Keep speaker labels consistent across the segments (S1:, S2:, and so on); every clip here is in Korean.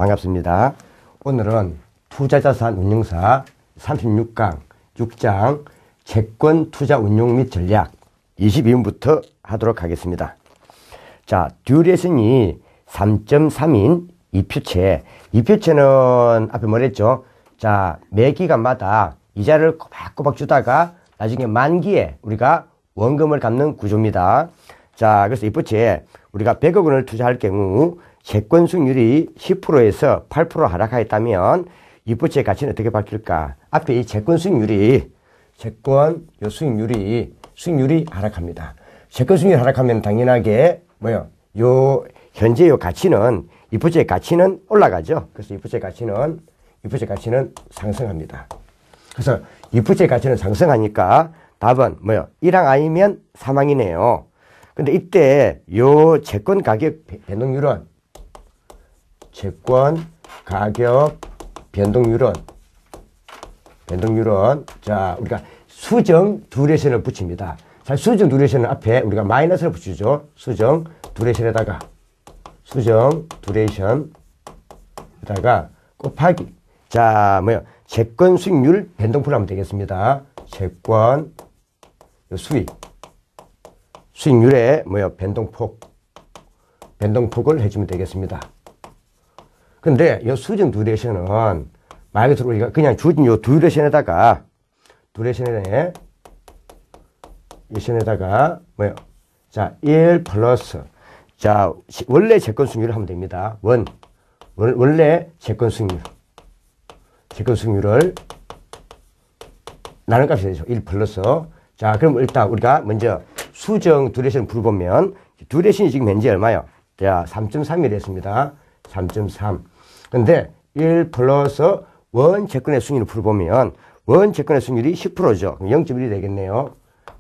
S1: 반갑습니다. 오늘은 투자자산 운용사 36강 6장 채권 투자 운용 및 전략 22분부터 하도록 하겠습니다. 자, 듀레이션이 3.3인 이표채. 이표채는 앞에 뭐랬죠? 자, 매 기간마다 이자를 꼬박꼬박 주다가 나중에 만기에 우리가 원금을 갚는 구조입니다. 자, 그래서 이표채에 우리가 100억 원을 투자할 경우 채권 수익률이 10%에서 8% 하락하였다면 이표채의 가치는 어떻게 바뀔까? 앞에 이 채권 수익률이 하락합니다. 채권 수익률이 하락하면 당연하게 현재 요 가치는 이표채의 가치는 올라가죠. 그래서 이표채의 가치는 상승합니다. 그래서 이표채의 가치는 상승하니까 답은 1항 아니면 3항이네요. 근데 이때 요 채권 가격 변동률은 자, 우리가 수정 듀레이션을 붙입니다. 자, 수정 듀레이션은 앞에 우리가 마이너스를 붙이죠. 수정 듀레이션에다가 곱하기. 자, 채권 수익률 변동폭을 하면 되겠습니다. 채권 수익률의 변동폭을 해주면 되겠습니다. 근데 이 수정 듀레이션은 말 그대로 우리가 그냥 주어진 요 듀레이션에다가 자, 1 플러스 자, 원래 채권 수익률을 하면 됩니다. 원래 채권 수익률을 나눈 값이 되죠. 1 플러스. 자, 그럼 일단 우리가 먼저 수정 듀레이션 풀어보면 듀레이션이 지금 현재 얼마요? 자, 3.3이 됐습니다. 3.3. 근데 1 플러스 원 채권의 수익률을 풀어보면 원 채권의 수익률이 10%죠. 0.1이 되겠네요.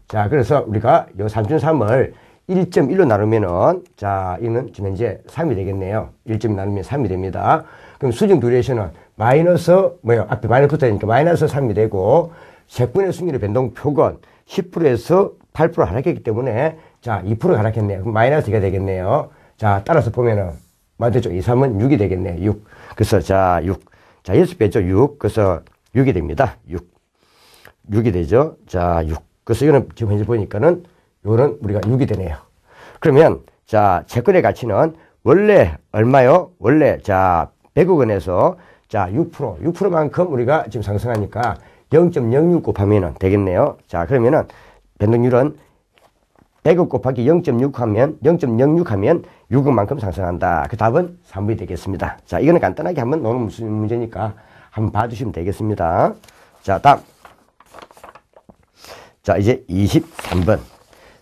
S1: 자, 그래서 우리가 요 3.3을 1.1로 나누면은, 자, 이는 지금 현재 3이 되겠네요. 1.1 나누면 3이 됩니다. 그럼 수정 듀레이션은 앞에 마이너스 붙어있으니까 마이너스 3이 되고, 채권의 수익률의 변동폭은 10%에서 8% 하락했기 때문에, 자, 2% 하락했네요. 그럼 마이너스 2가 되겠네요. 자, 따라서 보면은, 맞죠? 2, 3은 6이 되겠네요. 6. 그래서, 자, 6. 자, 6배죠. 6. 그래서 6이 됩니다. 6이 되죠. 자, 6. 그래서 이거는 지금 현재 보니까는 요거는 우리가 6이 되네요. 그러면 자, 채권의 가치는 원래 얼마요? 원래 자, 100억 원에서 자, 6%만큼 우리가 지금 상승하니까 0.06 곱하면 되겠네요. 자, 그러면은 변동률은 100억 곱하기 0.06 하면 6억만큼 상승한다. 그 답은 3번이 되겠습니다. 자, 이거는 간단하게 한번 노는 문제니까 한번 봐주시면 되겠습니다. 자, 다음. 자, 이제 23번.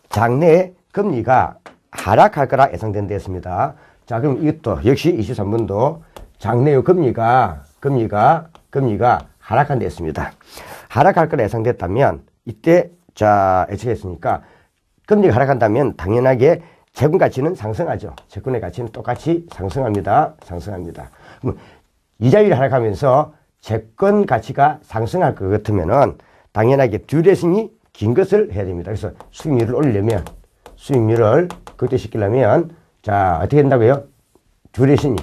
S1: 장래에 금리가 하락할 거라 예상된다 했습니다. 자, 그럼 이것도 역시 23번도 장래의 금리가 하락한다 했습니다. 하락할 거라 예상됐다면 이때 자, 예측했으니까 금리가 하락한다면 당연하게 채권 가치는 상승하죠. 채권의 가치는 똑같이 상승합니다. 그럼 이자율이 하락하면서 채권 가치가 상승할 것 같으면은 당연하게 듀레이션이 긴 것을 해야 됩니다. 그래서 수익률을 극대시키려면 자, 어떻게 된다고요? 듀레이션이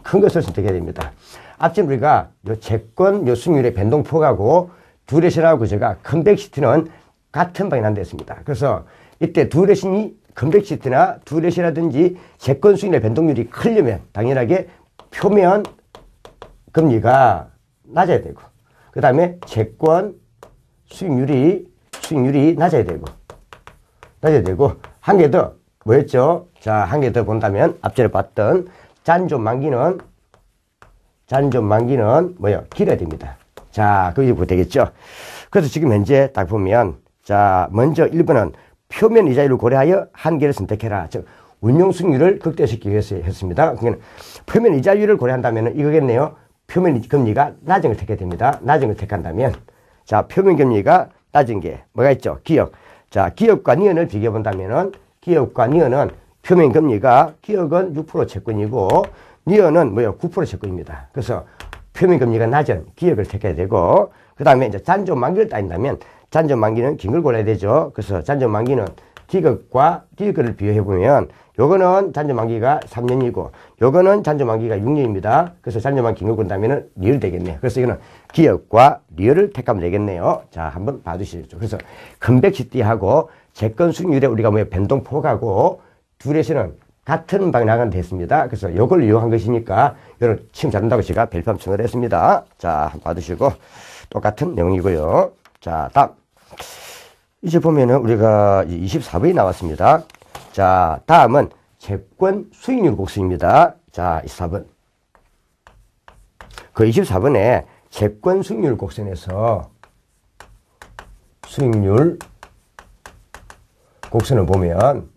S1: 큰 것을 선택해야 됩니다. 앞전 우리가 요 채권 수익률의 변동폭하고 듀레이션하고 그제가 컨벡시티는 같은 방향이 난다 했습니다. 그래서 이때 듀레이션이라든지 채권 수익률의 변동률이 크려면 당연하게 표면 금리가 낮아야 되고, 그 다음에 채권 수익률이 낮아야 되고, 한 개 더, 뭐였죠? 자, 한 개 더 본다면, 앞전에 봤던 잔존 만기는 길어야 됩니다. 자, 그게 되겠죠? 그래서 지금 현재 딱 보면, 자, 먼저 1번은 표면 이자율을 고려하여 한 개를 선택해라. 즉, 운용 수익률을 극대화시키기 위해서 했습니다. 그러니까 표면 이자율을 고려한다면 이거겠네요. 표면 금리가 낮은 걸 택해야 됩니다. 낮은 걸 택한다면, 자, 표면 금리가 낮은 게 뭐가 있죠? 기업. 자, 기업과 니은을 비교해 본다면은 기업과 니은은 표면 금리가 기업은 6% 채권이고 니은은 9% 채권입니다. 그래서 표면 금리가 낮은 기업을 택해야 되고, 그 다음에 이제 잔존 만기를 따진다면 잔존 만기는 긴 걸 골라야 되죠. 그래서 잔존 만기는 디귿과 디귿을 비교해보면 요거는 잔존만기가 3년이고 요거는 잔존만기가 6년입니다. 그래서 잔존만기 긴급 본다면은 리얼 되겠네요. 그래서 이거는 기역과 리얼을 택하면 되겠네요. 자, 한번 봐주시죠. 그래서 컨벡시티하고 채권 수익률에 우리가 변동폭하고 둘에서는 같은 방향은 됐습니다. 그래서 요걸 이용한 것이니까 이걸 지금 잘한다고 제가 별표 첨을 했습니다. 자, 한번 봐주시고 똑같은 내용이고요. 자, 다음. 이제 보면은 우리가 24번이 나왔습니다. 자, 다음은 채권 수익률 곡선입니다. 자, 24번. 그 24번에 채권 수익률 곡선에서 수익률 곡선을 보면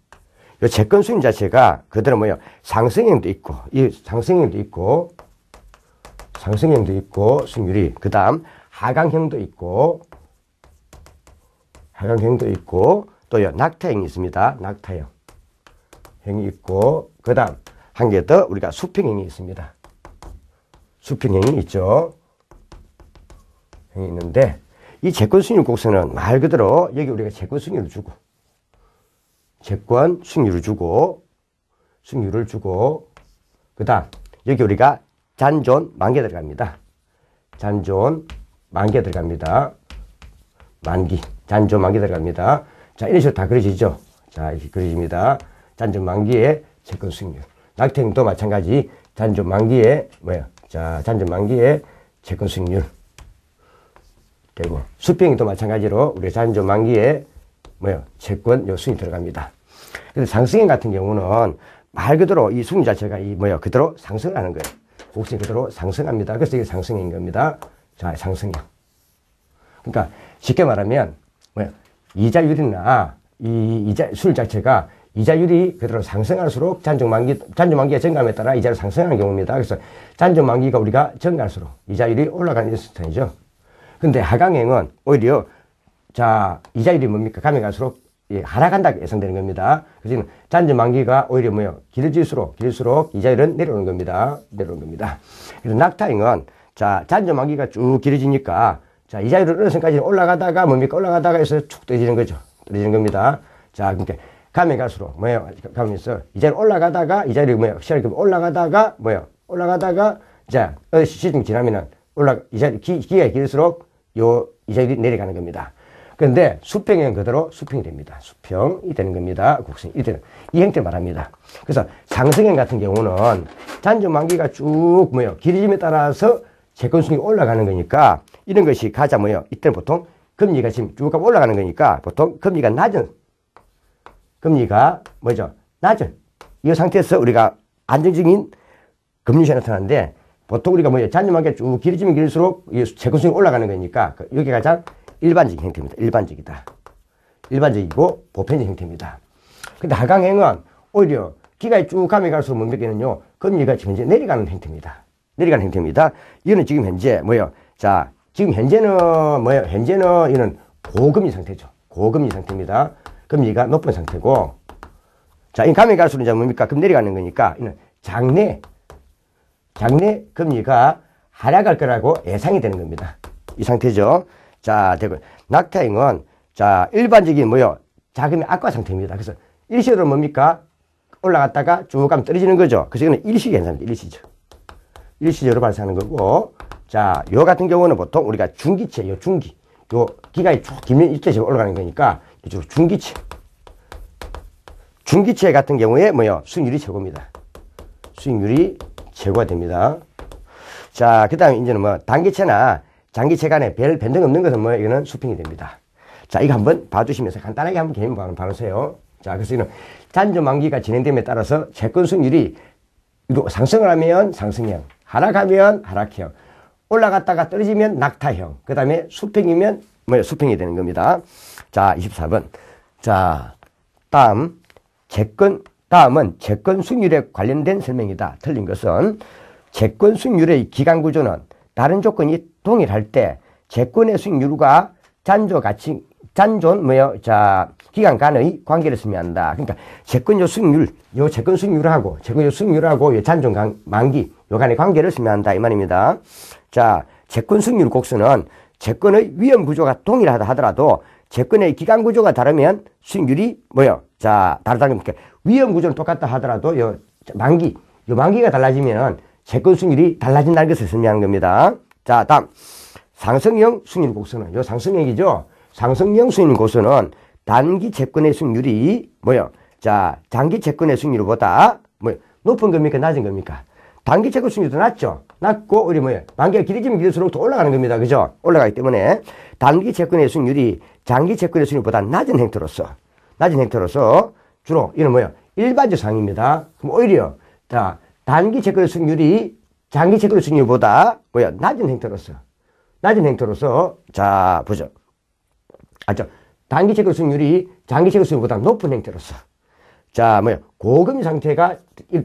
S1: 이 채권 수익률 자체가 그대로 상승형도 있고, 이 상승형도 있고, 상승형도 있고, 수익률이. 그 다음 하강형도 있고, 하강형도 있고, 또요, 낙타형이 있습니다. 낙타형. 형이 있고, 그 다음, 한 개 더 우리가 수평형이 있습니다. 수평형이 있죠. 형이 있는데, 이 채권 수익률 곡선은 말 그대로 여기 우리가 채권 수익률을 주고, 채권 수익률을 주고, 수익률을 주고, 그 다음, 여기 우리가 잔존 만기 들어갑니다. 잔존 만기 들어갑니다. 만기. 잔존 만기 들어갑니다. 자, 이런 식으로 다 그려지죠. 자, 이렇게 그려집니다. 잔존 만기에 채권 수익률. 낙태형도 마찬가지. 잔존 만기에, 자, 잔존 만기에 채권 수익률. 되고, 수평형도 마찬가지로 우리 잔존 만기에 채권 요 수익이 들어갑니다. 그래서 상승형 같은 경우는 말 그대로 이 수익률 자체가 그대로 상승을 하는 거예요. 곡선이 그대로 상승합니다. 그래서 이게 상승형인 겁니다. 자, 상승형. 그러니까 쉽게 말하면 이자율이나 이 이자 수율 자체가 이자율이 그대로 상승할수록 잔존만기의 증감에 따라 이자율이 상승하는 경우입니다. 그래서 잔존만기가 우리가 증가할수록 이자율이 올라가는 일수탄이죠. 근데 하강형은 오히려 자, 이자율이 뭡니까? 가면 갈수록 하락한다고 예상되는 겁니다. 그래서 잔존만기가 오히려 길어질수록 이자율은 내려오는 겁니다. 내려오는 겁니다. 그래서 낙타형은 자, 잔존만기가 쭉 길어지니까 자, 이자율은 어느 선까지 올라가다가 올라가다가 해서 축 떨어지는 거죠. 떨어지는 겁니다. 자, 그러니까 가면 갈수록 가면서 이자율 올라가다가 이자율이 시간이 올라가다가 올라가다가 자, 시즌 지나면은 이자율 기가 길수록 요 이자율이 내려가는 겁니다. 그런데 수평형은 그대로 수평이 됩니다. 수평이 되는 겁니다. 곡선이 되는 이 형태를 말합니다. 그래서 상승형 같은 경우는 잔존만기가 쭉 길어짐에 따라서 채권 수익이 올라가는 거니까 이런 것이 가자 이때는 보통 금리가 지금 쭉 올라가는 거니까 보통 금리가 낮은 낮은 이 상태에서 우리가 안정적인 금리가 나타나는데 보통 우리가 잔존만기가 쭉 길어지면 길수록 채권 수익이 올라가는 거니까 여기 가장 일반적인 형태입니다. 일반적이다. 일반적이고 보편적 형태입니다. 근데 하강형은 오히려 기간이 쭉 가면 갈수록 뭡니까는요, 금리가 지금 현재 내려가는 형태입니다. 내려가는 형태입니다. 이거는 지금 현재 자, 지금 현재는 현재는 이는 고금리 상태죠. 고금리 상태입니다. 금리가 높은 상태고, 자, 이 가면 갈수록 이제 뭡니까? 금 내려가는 거니까 이는 장래 금리가 하락할 거라고 예상이 되는 겁니다. 이 상태죠. 자, 되고, 낙타형은, 자, 일반적인 자금의 악화 상태입니다. 그래서 일시적으로 뭡니까? 올라갔다가 쭉 가면 떨어지는 거죠. 그래서 이거는 일시 현상입니다. 일시죠. 일시적으로 발생하는 거고, 자, 요 같은 경우는 보통 우리가 중기체, 요 기간이 쭉 길면 일대적으로 올라가는 거니까, 이쪽 중기체. 중기체 같은 경우에 수익률이 최고입니다. 수익률이 최고가 됩니다. 자, 그 다음에 이제는 단기체나 장기체 간에 별 변동 없는 것은 이거는 수평이 됩니다. 자, 이거 한번 봐주시면서 간단하게 한번 개념 봐보세요. 자, 그래서 이는 잔존만기가 진행됨에 따라서 채권 수익률이 상승을 하면 상승형, 하락하면 하락형, 올라갔다가 떨어지면 낙타형, 그 다음에 수평이면 수평이 되는 겁니다. 자, 24번. 자, 다음은 채권 수익률에 관련된 설명이다. 틀린 것은 채권 수익률의 기간 구조는 다른 조건이 동일할 때 채권의 수익률과 기간 간의 관계를 설명한다. 그러니까 채권 수익률하고 잔존 만기 요 간의 관계를 설명한다 이 말입니다. 자, 채권 수익률 곡선은 채권의 위험 구조가 동일하다 하더라도 채권의 기간 구조가 다르면 수익률이 뭐요? 자, 다르다는 겁니까? 위험 구조는 똑같다 하더라도 요 만기가 달라지면 채권 수익률이 달라진다는 것을 설명하는 겁니다. 자, 다음. 상승형 수익률 곡선은, 요 상승형이죠? 상승형 수익률 곡선은 단기 채권의 수익률이 뭐요? 자, 장기 채권의 수익률보다 높은 겁니까? 낮은 겁니까? 단기 채권 수익률도 낮죠? 낮고, 우리 만기가 길어지면 길어질수록 더 올라가는 겁니다. 그죠? 올라가기 때문에 단기 채권의 수익률이 장기 채권의 수익률보다 낮은 형태로서 주로 이는 일반적 상입니다. 그럼 오히려, 자, 단기 채권의 수익률이 장기 채권의 수익률보다 낮은 형태로서, 자, 보죠. 단기 채권 수익률이 장기 채권 수익률보다 높은 형태로서. 자, 고금 상태가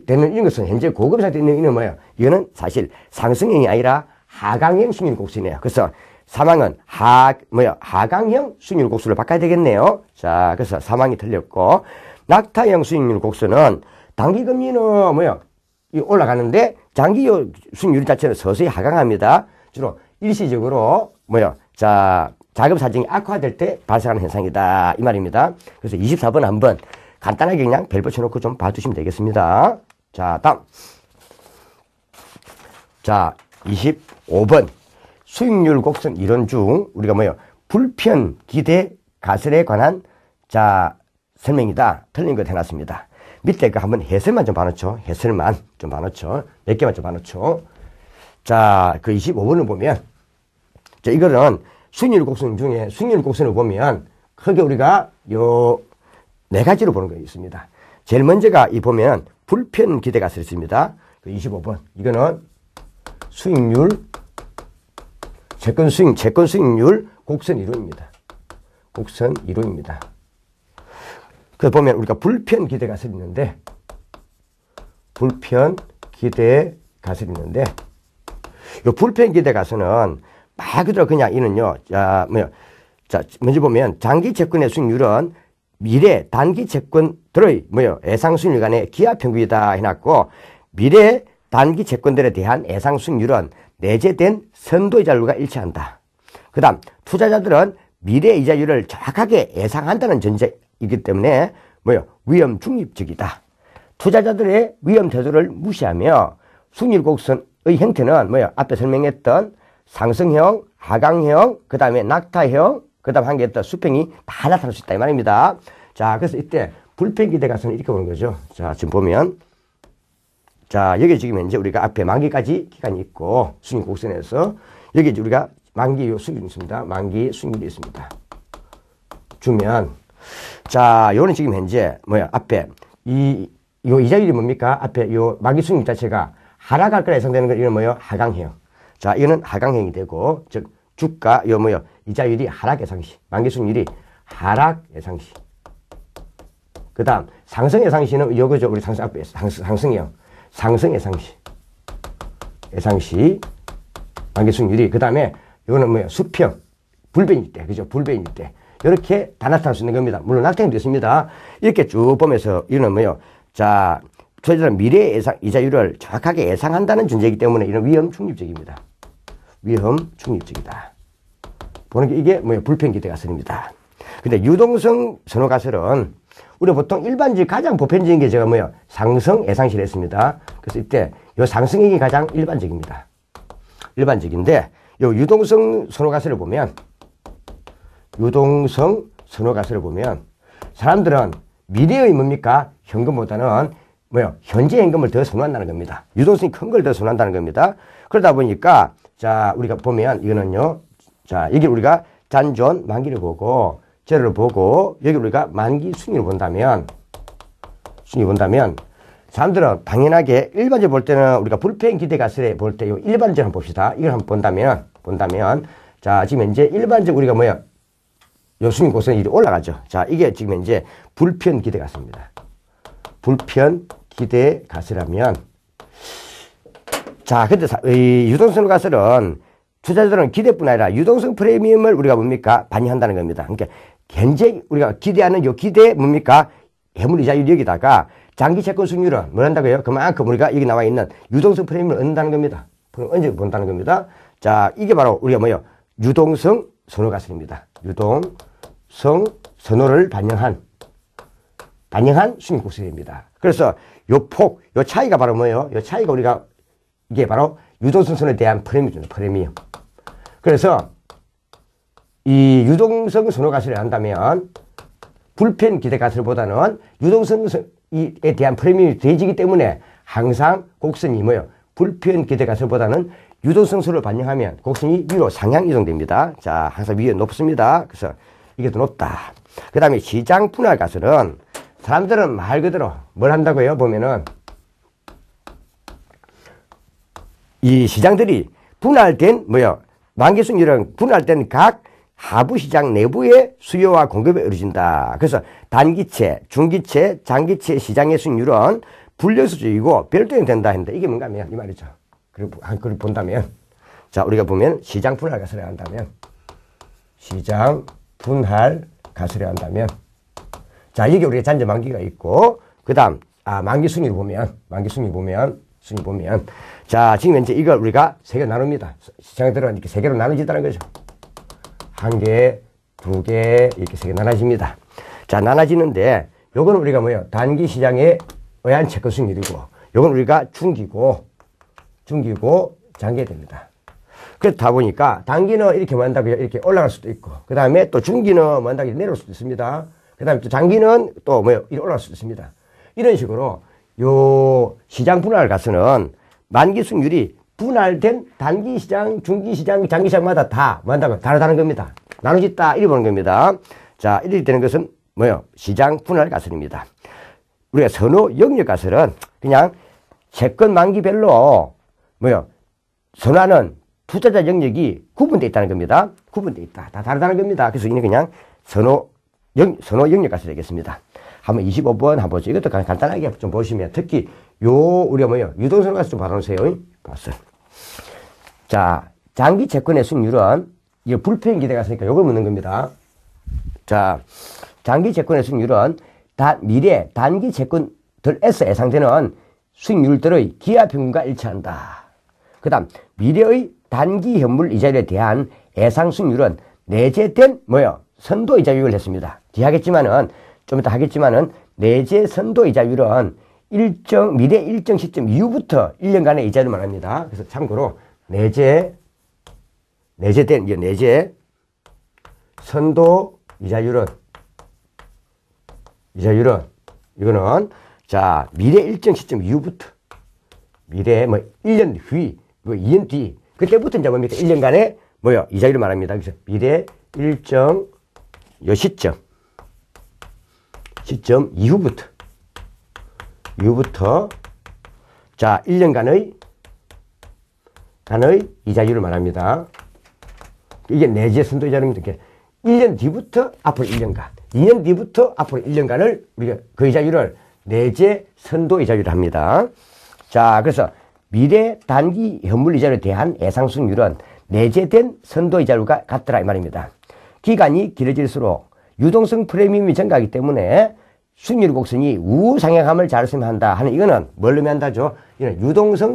S1: 되는 이런 것은 현재 고금 상태에 있는 이는 이거는 사실 상승형이 아니라 하강형 수익률 곡선이에요. 그래서 사망은 하강형 수익률 곡선을 바꿔야 되겠네요. 자, 그래서 사망이 틀렸고, 낙타형 수익률 곡선은 단기 금리는 올라가는데 장기 수익률 자체는 서서히 하강합니다. 주로 일시적으로 자, 자금 사정이 악화될 때 발생하는 현상이다 이 말입니다. 그래서 24번 한번 간단하게 그냥 별 붙여놓고 좀 봐주시면 되겠습니다. 자, 다음. 자, 25번. 수익률 곡선 이론 중 우리가 불편, 기대, 가설에 관한 자, 설명이다. 틀린 것 해놨습니다. 밑에 그 한번 해설만 좀 봐놓죠. 몇 개만 좀 봐놓죠. 자, 그 25번을 보면, 자, 이거는 수익률 곡선 중에 수익률 곡선을 보면 크게 우리가 네 가지로 보는 거 있습니다. 제일 먼저가 보면 불편 기대 가설이 있습니다. 그 25번. 이거는 수익률, 채권 수익률 곡선 이론입니다. 그 보면 우리가 불편 기대 가설이 있는데, 요 불편 기대 가설은 말 그대로 그냥 이는요, 자, 먼저 보면 장기 채권의 수익률은 미래 단기 채권들의 예상 수익률 간의 기하 평균이다 해놨고, 미래 단기 채권들에 대한 예상 수익률은 내재된 선도 이자율과 일치한다. 그 다음 투자자들은 미래 이자율을 정확하게 예상한다는 전제이기 때문에 위험 중립적이다. 투자자들의 위험 태도를 무시하며 수익률 곡선의 형태는 앞에 설명했던 상승형, 하강형, 그 다음에 낙타형, 그 다음 한 개 더 수평이 다 나타날 수 있다 이 말입니다. 자, 그래서 이때 불편 기대 가설은 이렇게 보는 거죠. 자, 지금 보면, 자, 여기 지금 이제 우리가 앞에 만기까지 기간이 있고, 수익률 곡선에서 여기 이제 우리가 만기 수익률이 있습니다. 만기 수익률이 있습니다. 주면, 자, 요는 지금 현재 앞에 요 이자율이 뭡니까? 앞에 요 만기 수익률 자체가 하락할 거라 예상되는 건 이건 하강형. 자, 이거는 하강형이 되고, 즉 주가 이자율이 하락 예상시, 만기 수익률이 하락 예상시. 그 다음 상승 예상시는 요거죠. 우리 앞에 상승형, 상승 예상시 만기 수익률이. 그 다음에 이거는 수평, 불변일 때, 그죠? 불변일 때 이렇게 다 나타날 수 있는 겁니다. 물론 낙태형도 있습니다. 이렇게 쭉 보면서 이거는 자, 투자자는 미래 예상 이자율을 정확하게 예상한다는 전제이기 때문에 이런 위험 중립적입니다. 보는 게 이게 불편 기대 가설입니다. 근데 유동성 선호 가설은 우리가 보통 일반적 가장 보편적인 게 제가 상승 예상시를 했습니다. 그래서 이때 요 상승액이 가장 일반적인데 요 유동성 선호 가설을 보면 사람들은 미래의 현금보다는 현재 현금을 더 선호한다는 겁니다. 유동성이 큰 걸 더 선호한다는 겁니다. 그러다 보니까 자, 우리가 보면 이거는요. 자, 여기 우리가 잔존 만기를 보고 재료를 보고 여기 우리가 만기 수익률을 본다면 사람들은 당연하게 일반적으로 볼 때는 우리가 불편 기대 가설에 볼 때 일반적으로 한번 봅시다. 이걸 한번 본다면 자, 지금 현재 일반적으로 우리가 요 수익률 곡선이 올라가죠. 자, 이게 지금 현재 불편 기대 가설입니다. 불편 기대 가설하면 자, 근데 이 유동성 가설은 투자자들은 기대뿐 아니라 유동성 프리미엄을 우리가 반영한다는 겁니다. 그러니까 현재 우리가 기대하는 요 기대 해물 이자율 여기다가 장기 채권 수익률은 뭘 한다고요? 그만큼 우리가 여기 나와 있는 유동성 프리미엄을 얻는다는 겁니다. 언제 본다는 겁니다. 자, 이게 바로 우리가 유동성 선호 가설입니다. 선호를 반영한 수익률 곡선입니다. 그래서 요 차이가 바로 뭐예요? 요 차이가 우리가 이게 바로 유동성 선호에 대한 프레임이죠. 프레미엄. 그래서 이 유동성 선호 가설을 한다면 불편 기대 가설보다는 유동성에 대한 프레미엄이 더해지기 때문에 항상 곡선이 뭐예요? 불편 기대 가설보다는 유동성 선호를 반영하면 곡선이 위로 상향 이동됩니다. 자, 항상 위에 높습니다. 그래서 이게 더 높다. 그 다음에 시장 분할 가설은 사람들은 말 그대로 뭘 한다고요? 보면은 이 시장들이 분할된 만기수익률은 분할된 각 하부 시장 내부의 수요와 공급에 이루어진다. 그래서 단기채, 중기채, 장기채 시장의 수익률은 불려수주이고 별도행 된다 했는데 이게 뭔가 하면 이 말이죠. 그걸 본다면 자, 우리가 보면 시장 분할 가설을 한다면 시장 분할 가설을 한다면 자, 이게 우리가 잔재 만기가 있고 그다음 만기 수익률 보면 자, 지금 현재 이걸 우리가 세 개 나눕니다. 시장들은 이렇게 세 개로 나눠진다는 거죠. 한 개, 두 개, 이렇게 세 개 나눠집니다. 자, 나눠지는데, 요거는 우리가 단기 시장에 의한 채권 수익률이고, 요건 우리가 중기고, 장기에 됩니다. 그렇다 보니까, 단기는 이렇게 한다고요. 이렇게 올라갈 수도 있고, 그 다음에 또 중기는 한다고 내려올 수도 있습니다. 그 다음에 또 장기는 또 이렇게 올라갈 수도 있습니다. 이런 식으로, 요 시장 분할 가서는 만기 수익률이 분할된 단기 시장, 중기 시장, 장기 시장마다 다 다르다는 겁니다. 나눠졌다 이렇게 보는 겁니다. 자, 이렇게 되는 것은 시장 분할 가설입니다. 우리가 선호 영역 가설은 그냥 채권 만기별로 선호하는 투자자 영역이 구분되어 있다는 겁니다. 구분되어 있다. 다 다르다는 겁니다. 그래서 이는 그냥 선호 영역 가설이 되겠습니다. 한번 25번 한번 보죠. 이것도 간단하게 좀 보시면 특히 우리가 유동성 가설 좀 봐놓으세요. 봤어요. 자, 장기 채권의 수익률은 이거 불편 기대가 있으니까 요걸 묻는 겁니다. 자, 장기 채권의 수익률은 미래 단기 채권들에서 예상되는 수익률들의 기하 평균과 일치한다. 그 다음 미래의 단기 현물 이자율에 대한 예상 수익률은 내재된 선도 이자율을 했습니다. 뒤에 하겠지만은 좀 이따 하겠지만은 내재 선도 이자율은 미래 일정 시점 이후부터 1년간의 이자율을 말합니다. 그래서 참고로 내재 선도 이자율은 이거는 자, 미래 일정 시점 이후부터 미래 1년 뒤, 2년 뒤 그때부터 이제 뭡니까? 1년간의 이자율을 말합니다. 그래서 미래 일정 요 시점 이후부터 자, 1년간의 이자율을 말합니다. 이게 내재 선도 이자율입니다. 1년 뒤부터 앞으로 1년간, 2년 뒤부터 앞으로 1년간을 우리가 그 이자율을 내재 선도 이자율을 합니다. 자, 그래서 미래 단기 현물 이자율에 대한 예상 수익률은 내재된 선도 이자율과 같더라 이 말입니다. 기간이 길어질수록 유동성 프리미엄이 증가하기 때문에 수익률 곡선이 우상향함을 자르시면 한다 하는 이거는 뭘 의미한다죠? 이거는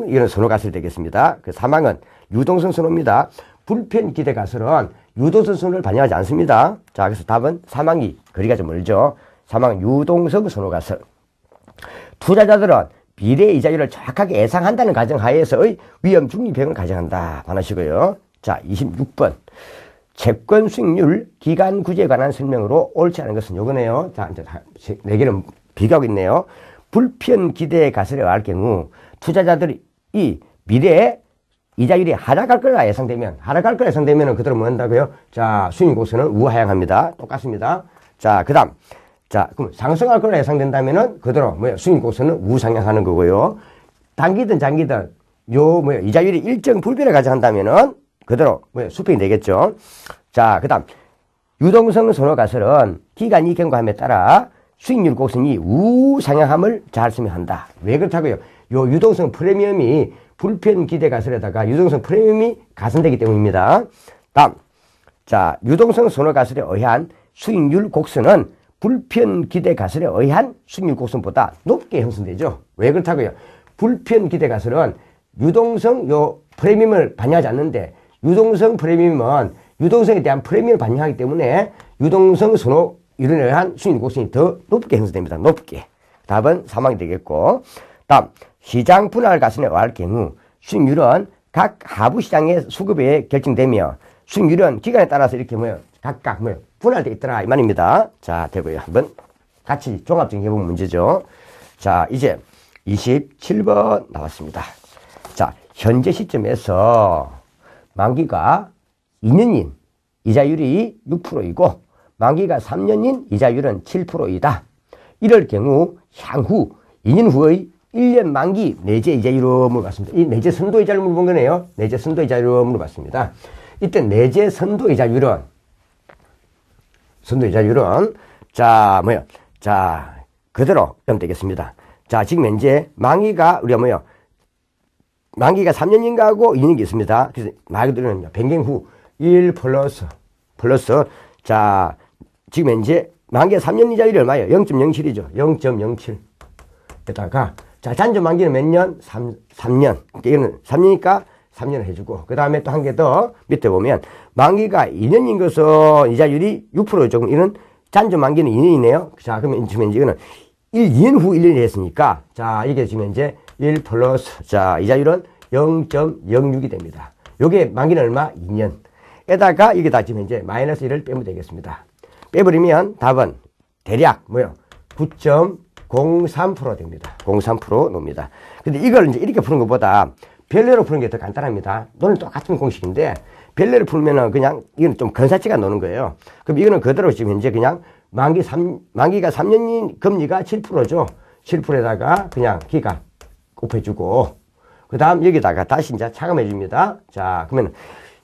S1: 이거는 선호 가설이 되겠습니다. 그 사망은 유동성 선호입니다. 불편 기대 가설은 유동성 선호를 반영하지 않습니다. 자, 그래서 답은 사망이 거리가 좀 멀죠. 사망은 유동성 선호 가설. 투자자들은 미래 이자율을 정확하게 예상한다는 가정하에서의 위험 중립형을 가정한다. 반하시고요. 자, 26번. 채권 수익률 기간 구제에 관한 설명으로 옳지 않은 것은 요거네요. 자, 이제 4개는 비교하고 있네요. 불편 기대 가설에 의할 경우 투자자들이 이 미래에 이자율이 하락할 거라 예상되면 그대로 뭐 한다고요? 자, 수익 곡선은 우하향합니다. 똑같습니다. 자, 그 다음. 자, 그럼 상승할 거라 예상된다면은 그대로 수익 곡선은 우상향하는 거고요. 단기든 장기든 이자율이 일정 불변을 가져간다면은 그대로 수평이 되겠죠. 자, 그 다음 유동성 선호 가설은 기간이 경과함에 따라 수익률 곡선이 우상향함을 잘 설명한다. 왜 그렇다고요? 요 유동성 프리미엄이 불편 기대 가설에다가 유동성 프리미엄이 가산되기 때문입니다. 다음, 자, 유동성 선호 가설에 의한 수익률 곡선은 불편 기대 가설에 의한 수익률 곡선보다 높게 형성되죠. 왜 그렇다고요? 불편 기대 가설은 유동성 프리미엄을 반영하지 않는데 유동성 프리미엄은 유동성에 대한 프리미엄을 반영하기 때문에 유동성 선호율에 의한 수익률 곡선이 더 높게 형성됩니다. 높게. 답은 3항이 되겠고, 다음 시장 분할 가산에 의할 경우 수익률은 각 하부 시장의 수급에 의해 결정되며 수익률은 기간에 따라서 이렇게 각각 분할되어 있더라 이 말입니다. 자, 되고요. 한번 같이 종합적인 해본 문제죠. 자, 이제 27번 나왔습니다. 자, 현재 시점에서 만기가 2년인 이자율이 6%이고 만기가 3년인 이자율은 7%이다. 이럴 경우 향후 2년 후의 1년 만기 내재 이자율을 물어봤습니다. 이 내재 선도 이자율을 물어본 거네요. 내재 선도 이자율을 물어봤습니다. 이때 내재 선도 이자율은 자, 그대로 하면 되겠습니다. 자, 지금 현재 만기가 만기가 3년인가하고 2년이 있습니다. 그래서 말 그대로는 변경 후 1 플러스 자, 지금 현재 만기가 3년 이자율이 얼마예요? 0.07이죠. 0.07. 에다가 자, 잔존 만기는 몇 년? 3년. 이거는 3년이니까 3년을 해주고, 그 다음에 또 한 개 더 밑에 보면 만기가 2년인 것은 이자율이 6%죠. 이는 잔존 만기는 2년이네요. 자, 그러면 지금 이거는 2년 후 1년이 했으니까, 자, 이게 지금 이제 1 플러스, 자, 이자율은 0.06이 됩니다. 요게 만기는 얼마? 2년. 에다가 이게 다 지금 이제 마이너스 1을 빼면 되겠습니다. 빼버리면 답은 대략 9.03% 됩니다. 03% 놉니다. 근데 이걸 이제 이렇게 푸는 것보다 별내로 푸는 게 더 간단합니다. 너는 똑같은 공식인데 별내로 풀면은 그냥 이건 좀 근사치가 노는 거예요. 그럼 이거는 그대로 지금 현재 그냥 만기가 3년인 금리가 7%죠. 7%에다가 그냥 기간 곱해주고, 그 다음 여기다가 다시 이제 차감해 줍니다. 자, 그러면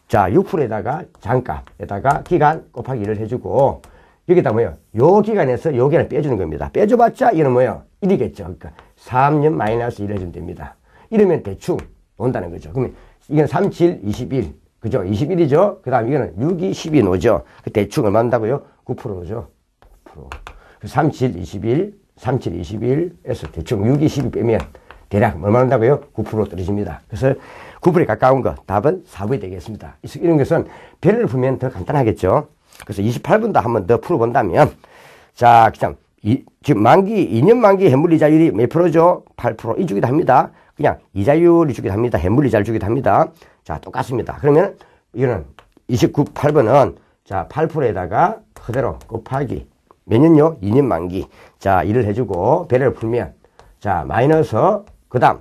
S1: 자, 6%에다가 장값에다가 기간 곱하기 1을 해주고, 여기다 요 기간에서 요 기간을 빼주는 겁니다. 빼줘봤자 이거는 1이겠죠. 그러니까 3년 마이너스 1 해주면 됩니다. 이러면 대충 온다는 거죠. 그러면 이건 3, 7, 21. 그죠? 21이죠? 그 다음 이거는 6, 2, 12 노죠? 대충 얼마 난다고요? 9%죠. 9%. 3, 7, 21, 3, 7, 21에서 대충 6, 2, 12 빼면 대략 얼마 난다고요? 9% 떨어집니다. 그래서 9%에 가까운 거, 답은 4번이 되겠습니다. 이런 것은 별을 풀면 더 간단하겠죠? 그래서 28번도 한번 더 풀어본다면, 자, 그냥, 지금 2년 만기 해물 이자율이 몇 프로죠? 8%. 이 주기도 합니다. 그냥 이자율이 주기도 합니다. 해물 이자율 주기도 합니다. 자, 똑같습니다. 그러면, 이거는 8번은, 자, 8%에다가 그대로 곱하기, 몇 년요? 2년 만기. 자, 일을 해주고, 배를 풀면, 자, 마이너스, 그 다음,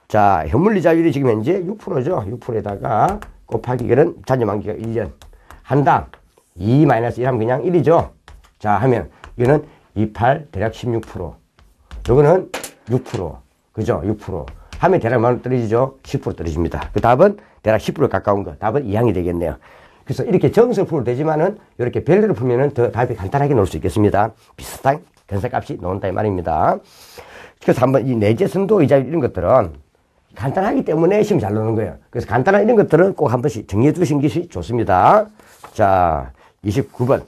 S1: 자, 현물 이자율이 지금 현재 6%죠. 6%에다가 곱하기, 이거는 잔여 만기가 1년. 한 다음, 2 마이너스 1 하면 그냥 1이죠. 자, 하면, 이거는 28, 대략 16%. 요거는 6%. 그죠? 6%. 하면 대략 얼마나 떨어지죠? 10% 떨어집니다. 그 답은 대략 10%에 가까운 거. 답은 2항이 되겠네요. 그래서 이렇게 정수를 풀어도 되지만은, 이렇게 별내로 풀면은 더 답이 간단하게 나올 수 있겠습니다. 비슷한 근사값이 나온다 이 말입니다. 그래서 한번 이 내재선도 이자율 이런 것들은 간단하기 때문에 시험 잘 나오는 거예요. 그래서 간단한 이런 것들은 꼭 한 번씩 정리해 두신 것이 좋습니다. 자, 29번.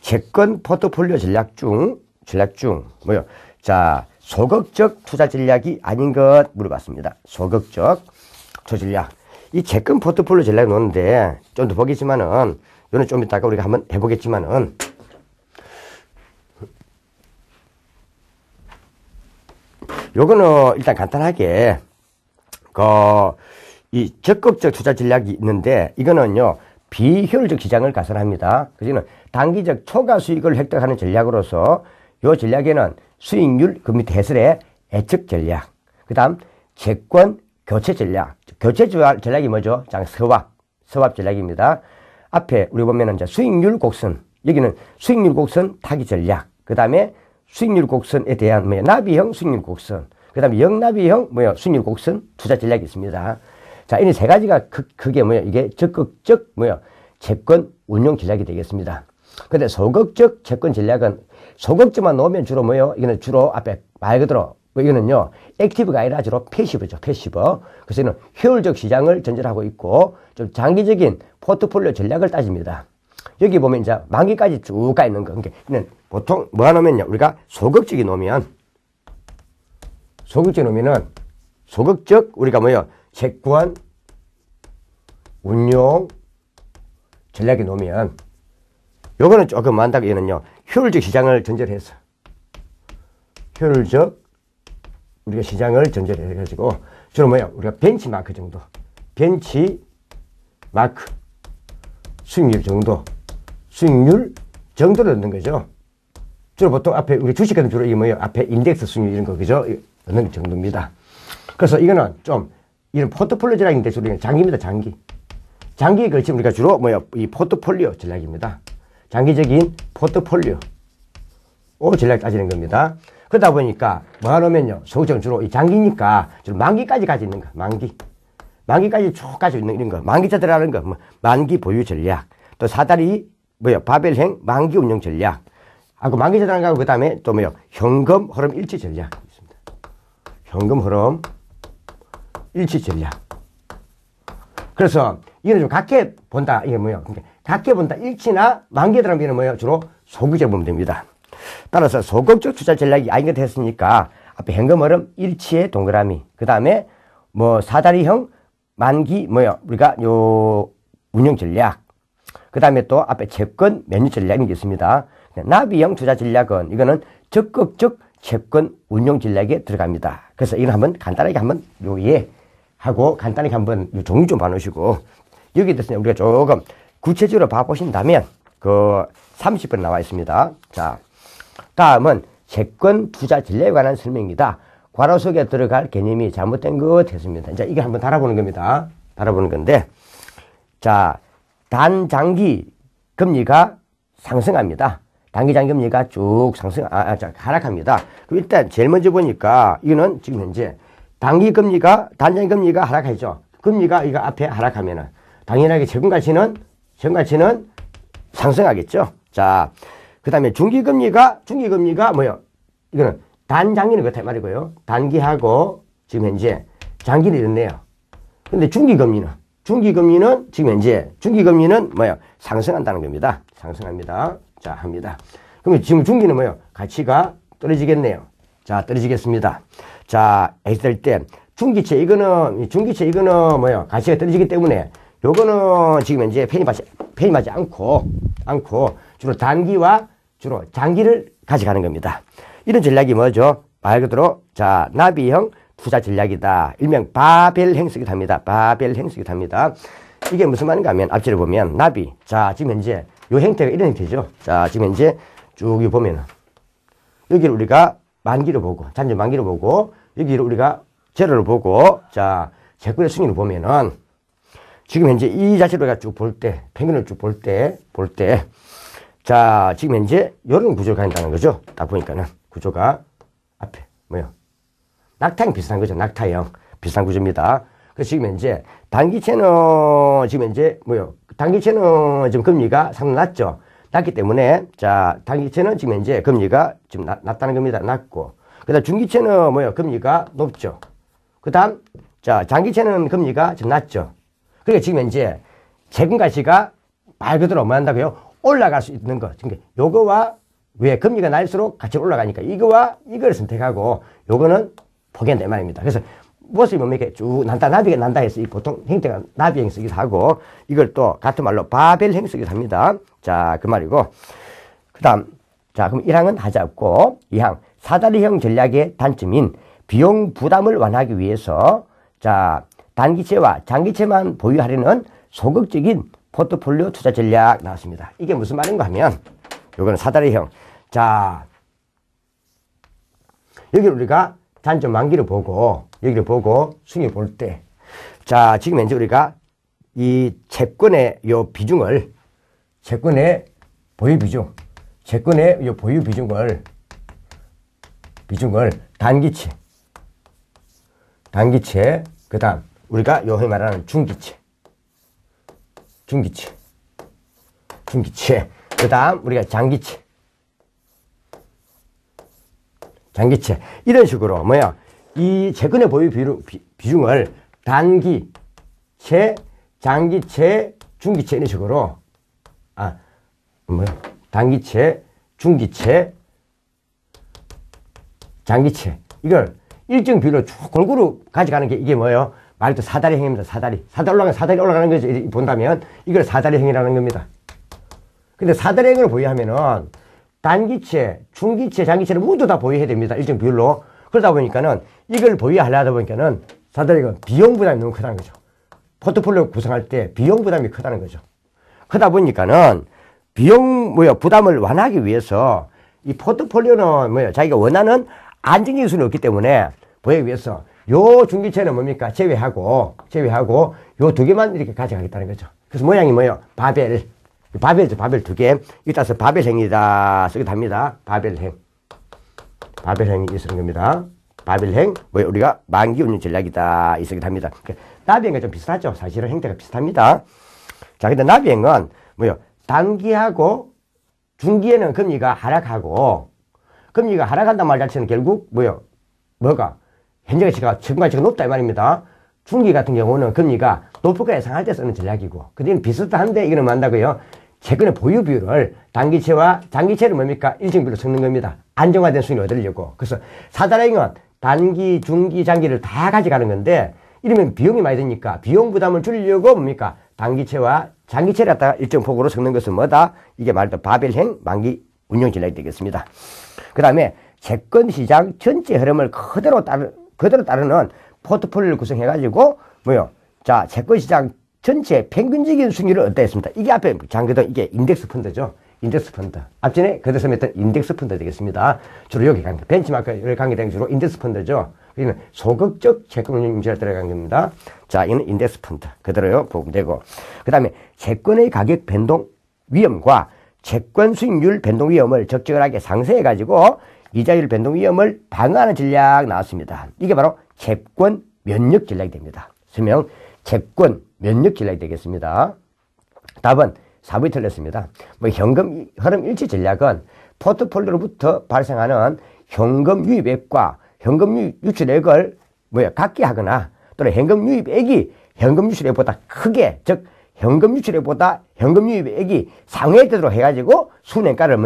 S1: 채권 포트폴리오 전략 중, 자, 소극적 투자 전략이 아닌 것 물어봤습니다. 소극적 투자 전략. 이 채권 포트폴리오 전략을 놓는데 좀 더 보겠지만은, 이거는 좀 이따가 우리가 한번 해보겠지만은, 요거는 일단 간단하게, 이 적극적 투자 전략이 있는데, 이거는요, 비효율적 시장을 가설합니다. 그래서 단기적 초과 수익을 획득하는 전략으로서, 요 전략에는 수익률, 그 밑에 해설의 애측 전략, 그 다음 채권 교체 전략. 교체 전략이 뭐죠? 서합 전략입니다. 앞에 우리 보면은 이제 수익률 곡선, 여기는 수익률 곡선 타기 전략, 그 다음에 수익률 곡선에 대한 나비형 수익률 곡선, 그 다음에 역나비형 수익률 곡선 투자 전략이 있습니다. 자, 이 세 가지가 그게 이게 적극적 채권 운용 전략이 되겠습니다. 근데 소극적 채권 전략은 소극적만 놓으면 주로 이거는 주로 앞에 말 그대로 이거는요, 액티브가 아니라 주로 패시브죠, 패시브. 그래서 이는 효율적 시장을 전제하고 있고, 좀 장기적인 포트폴리오 전략을 따집니다. 여기 보면 이제 만기까지 쭉 가 있는 거. 그러니까 이는 보통 뭐 하냐면요, 우리가 소극적이 놓으면, 소극적, 우리가 채권, 운용, 전략에 놓으면 요거는 조금 많다고 얘는요. 효율적 시장을 전제로 해서 효율적 우리가 시장을 전제로 해가지고 주로 뭐야? 우리가 벤치마크 정도 벤치마크 수익률 정도를 넣는 거죠. 주로 보통 앞에 우리 주식 같은 주로 이게 뭐예요? 앞에 인덱스 수익률 이런 거 그죠? 넣는 정도입니다. 그래서 이거는 좀 이런 포트폴리오 전략인데 주로 장기입니다. 장기에 걸치면 우리가 주로 뭐예요? 이 포트폴리오 전략입니다. 장기적인 포트폴리오 전략 따지는 겁니다. 그러다 보니까 뭐 하냐면요. 소극적은 주로 이 장기니까 주로 만기까지 가지고 있는 거. 만기까지 쭉 가지고 있는 이런 거. 만기차 들어가는 거. 뭐 만기 보유 전략. 또 사다리 뭐요? 바벨행 만기 운영 전략. 하고 만기차 들어가는 거 그다음에 또 뭐요? 현금 흐름 일치 전략 있습니다. 현금 흐름 일치 전략. 그래서 이거는 좀 각게 본다. 이게 뭐예요? 각게 본다. 일치나 만기에 들어가면 뭐예요? 주로 소극적 보면 됩니다. 따라서 소극적 투자 전략이 아닌 것 했으니까 앞에 현금 흐름 일치의 동그라미. 그 다음에 뭐 사다리형 만기 뭐요? 우리가 요 운영 전략. 그 다음에 또 앞에 채권 매뉴 전략이 있습니다. 나비형 투자 전략은 이거는 적극적 채권 운용 전략에 들어갑니다. 그래서 이건 한번 간단하게 한번 하고 간단하게 한번 종류 좀 봐놓으시고 여기에 대해서 우리가 조금 구체적으로 봐보신다면 그 30분 나와 있습니다. 자, 다음은 채권 투자 전략에 관한 설명입니다. 괄호 속에 들어갈 개념이 잘못된 것 했습니다. 이제 이게 한번 달아보는 겁니다. 달아보는 건데, 자, 단장기 금리가 상승합니다. 단기 장기금리가 쭉 하락합니다. 일단 제일 먼저 보니까 이거는 지금 현재 단기금리가 단장기금리가 하락하죠. 금리가 이거 앞에 하락하면은 당연하게 채권 가치는 상승하겠죠. 자, 그 다음에 중기금리가 뭐요? 이거는 단장기는 그렇다 말이고요. 단기하고 지금 현재 장기는 이렇네요. 근데 중기금리는 지금 현재 중기금리는 뭐요? 상승한다는 겁니다. 상승합니다. 자, 합니다. 그러면 지금 중기는 뭐요? 가치가 떨어지겠네요. 자, 떨어지겠습니다. 자, 했을 때 중기채 이거는 뭐요? 가치가 떨어지기 때문에 요거는 지금 현재 편입하지 않고 주로 단기와 주로 장기를 가져가는 겁니다. 이런 전략이 뭐죠? 말 그대로 자, 나비형 투자 전략이다. 일명 바벨 행수기도 합니다. 바벨 행수기도 합니다. 이게 무슨 말인가 하면 앞뒤를 보면 나비. 자, 지금 현재 요 형태가 이런 형태죠. 자, 지금 현재 쭉 보면은 여기를 우리가 만기로 보고 잔존 만기로 보고 여기를 우리가 제로를 보고 자, 채권의 수익률을 보면은 지금 현재 이 자체로 우리가 쭉 볼 때 평균을 쭉 볼 때 자, 지금 현재 이런 구조가 된다는 거죠. 딱 보니까는 구조가 앞에 뭐요? 낙타형 비슷한 거죠. 낙타형 비슷한 구조입니다. 그래서 지금 현재 단기채는 지금 현재 뭐요? 단기채는 지금 금리가 상당히 낮죠. 낮기 때문에 자, 단기채는 지금 현재 금리가 지금 낮다는 겁니다. 낮고 그다음 중기채는 뭐요? 금리가 높죠. 그다음 자, 장기채는 금리가 좀 낮죠. 그러니까 지금 현재 채권 가치가 말 그대로 뭐 한다고요? 올라갈 수 있는 거. 그러니까 요거와 왜 금리가 날수록 가치가 올라가니까 이거와 이걸 선택하고 요거는 포기한다 이 말입니다. 그래서 모습이 뭡니까? 쭉 나비가 난다 해서 이 보통 형태가 나비 행수기도 하고 이걸 또 같은 말로 바벨 행수기도 합니다. 자, 그 말이고 그다음 자, 그럼 1항은 하지 않고 2항 사다리형 전략의 단점인 비용 부담을 완화하기 위해서 자, 단기채와 장기채만 보유하려는 소극적인 포트폴리오 투자 전략 나왔습니다. 이게 무슨 말인가 하면 요거는 사다리형. 자, 여기 우리가 단점 만기를 보고 여기를 보고 수익을 볼 때 자, 지금 현재 우리가 이 채권의 요 비중을 채권의 보유 비중 채권의 요 보유 비중을 단기채 그다음 우리가 요히 말하는 중기채 그다음 우리가 장기채 이런 식으로 뭐야 이 채권의 보유 비중을 단기채, 장기채, 중기채 이런 식으로 단기채, 중기채, 장기채 이걸 일정 비율로 쭉 골고루 가져가는 게 이게 뭐예요? 말도 사다리형입니다. 사다리 올라가는 거지. 본다면 이걸 사다리형이라는 겁니다. 근데 사다리형을 보유하면은 단기체, 중기체, 장기체를 모두 다 보유해야 됩니다. 일정 비율로. 그러다 보니까는 이걸 보유하려다 보니까는 사다리형은 비용 부담이 너무 크다는 거죠. 포트폴리오 구성할 때 비용 부담이 크다는 거죠. 그러다 보니까는 부담을 완화하기 위해서 이 포트폴리오는 자기가 원하는 안정적인 수준이 없기 때문에 보유하기 위해서 요 중기체는 뭡니까? 제외하고 요 두 개만 이렇게 가져가겠다는 거죠. 그래서 모양이 바벨이죠. 바벨 두 개. 이거 따라서 바벨행이다. 쓰기도 합니다. 바벨행이 있는 겁니다. 바벨행, 우리가 만기 운용 전략이다. 쓰기도 합니다. 나비행과 좀 비슷하죠. 사실은 형태가 비슷합니다. 자, 근데 나비행은 단기하고 중기에는 금리가 하락하고, 금리가 하락한단 말 자체는 결국 현재 가치가 정가치가 높다 이 말입니다. 중기 같은 경우는 금리가 높을 거 예상할 때 쓰는 전략이고, 근데 비슷한데 이거는 뭐한다고요? 채권의 보유 비율을 단기채와 장기채를 일정 비율로 섞는 겁니다. 안정화된 수익을 얻으려고. 그래서 사다리행은 단기, 중기, 장기를 다 가져가는 건데, 이러면 비용이 많이 드니까 비용 부담을 줄이려고 단기채와 장기채를 갖다가 일정 폭으로 섞는 것은 뭐다? 이게 말도 바벨행 만기 운용 전략이 되겠습니다. 그 다음에 채권 시장 전체 흐름을 그대로 따르는 포트폴리오를 구성해가지고 자, 채권 시장 전체 평균적인 수익률을 얻다 했습니다. 이게 앞에 잠그던 이게 인덱스 펀드죠. 인덱스 펀드. 앞전에 그때 설명했던 인덱스 펀드 되겠습니다. 주로 여기 벤치마크를 관계된 주로 인덱스 펀드죠. 여기는 소극적 채권 운용 전략에 들어간 겁니다. 자, 이는 인덱스 펀드. 그대로요. 보면 되고. 그 다음에 채권의 가격 변동 위험과 채권 수익률 변동 위험을 적절하게 상쇄해가지고 이자율 변동 위험을 방어하는 전략 나왔습니다. 이게 바로 채권 면역 전략이 됩니다. 설명, 채권 면역 전략이 되겠습니다. 답은 4번이 틀렸습니다. 현금 흐름 일치 전략은 포트폴리오로부터 발생하는 현금 유입액과 현금 유출액을 같게 하거나 또는 현금 유입액이 현금 유출액보다 크게, 즉 현금 유출액보다 현금 유입액이 상회되도록 해가지고 순행가를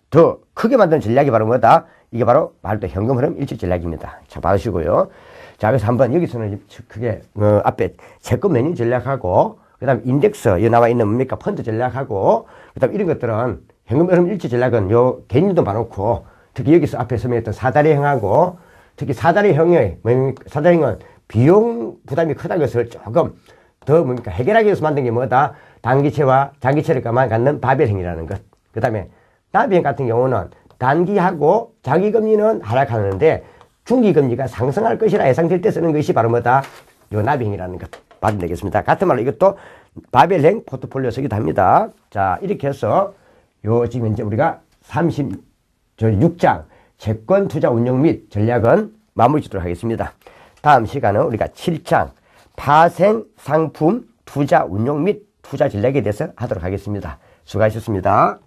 S1: 더 크게 만드는 전략이 바로 뭐다? 이게 바로 말도 현금 흐름 일치 전략입니다. 자, 받으시고요. 자, 그래서 한번 여기서는 크게 앞에 채권 매니 전략하고 그 다음에 인덱스 여기 나와 있는 펀드 전략하고 그 다음에 이런 것들은 현금 흐름 일치 전략은 요 개념도 봐놓고 특히 여기서 앞에 설명했던 사다리형하고 특히 사다리형은 비용 부담이 크다는 것을 조금 더 해결하기 위해서 만든 게 뭐다? 단기채와 장기채를 갖는 바벨형이라는 것. 그 다음에 나비형 같은 경우는 단기하고 장기금리는 하락하는데 중기금리가 상승할 것이라 예상될 때 쓰는 것이 바로 뭐다? 요 나비형이라는 것. 받으면 되겠습니다. 같은 말로 이것도 바벨형 포트폴리오 쓰기도 합니다. 자, 이렇게 해서 지금 이제 우리가 36장 채권 투자 운용 및 전략은 마무리 짓도록 하겠습니다. 다음 시간은 우리가 7장 파생 상품 투자 운용 및 투자 전략에 대해서 하도록 하겠습니다. 수고하셨습니다.